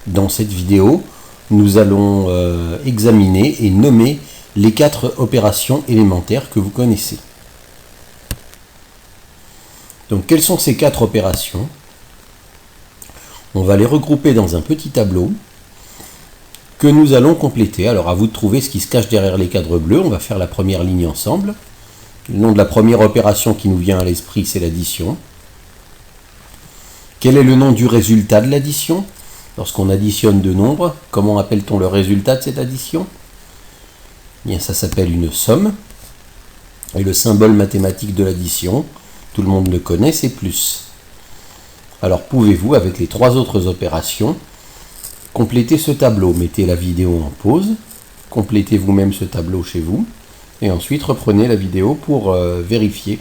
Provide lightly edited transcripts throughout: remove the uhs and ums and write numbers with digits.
Dans cette vidéo, nous allons examiner et nommer les 4 opérations élémentaires que vous connaissez. Donc, quelles sont ces 4 opérations? On va les regrouper dans un petit tableau que nous allons compléter. Alors, à vous de trouver ce qui se cache derrière les cadres bleus. On va faire la première ligne ensemble. Le nom de la première opération qui nous vient à l'esprit, c'est l'addition. Quel est le nom du résultat de l'addition? Lorsqu'on additionne deux nombres, comment appelle-t-on le résultat de cette addition? Eh bien, ça s'appelle une somme. Et le symbole mathématique de l'addition, tout le monde le connaît, c'est plus. Alors, pouvez-vous, avec les 3 autres opérations, compléter ce tableau? Mettez la vidéo en pause, complétez vous-même ce tableau chez vous, et ensuite reprenez la vidéo pour vérifier.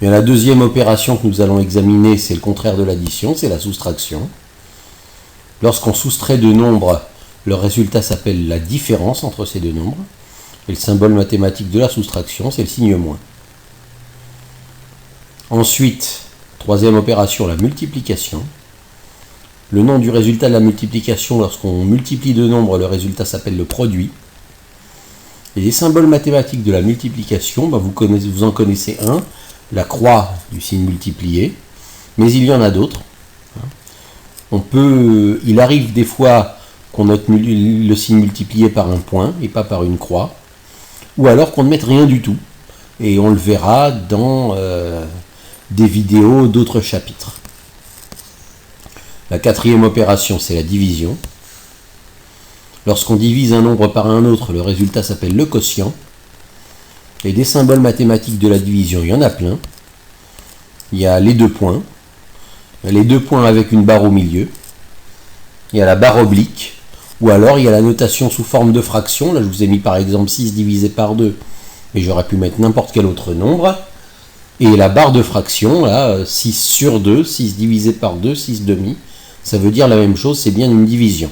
Bien, la deuxième opération que nous allons examiner, c'est le contraire de l'addition, c'est la soustraction. Lorsqu'on soustrait deux nombres, le résultat s'appelle la différence entre ces deux nombres. Et le symbole mathématique de la soustraction, c'est le signe moins. Ensuite, troisième opération, la multiplication. Le nom du résultat de la multiplication, lorsqu'on multiplie deux nombres, le résultat s'appelle le produit. Et les symboles mathématiques de la multiplication, vous en connaissez un, la croix du signe multiplié, mais il y en a d'autres. Il arrive des fois qu'on note le signe multiplié par un point et pas par une croix, ou alors qu'on ne mette rien du tout, et on le verra dans des vidéos d'autres chapitres. La quatrième opération, c'est la division. Lorsqu'on divise un nombre par un autre, le résultat s'appelle le quotient. Et des symboles mathématiques de la division, il y en a plein. Il y a les 2 points. Les 2 points avec une barre au milieu. Il y a la barre oblique. Ou alors il y a la notation sous forme de fraction. Là, je vous ai mis par exemple 6 divisé par 2. Mais j'aurais pu mettre n'importe quel autre nombre. Et la barre de fraction, là, 6 sur 2, 6 divisé par 2, 6 demi. Ça veut dire la même chose, c'est bien une division.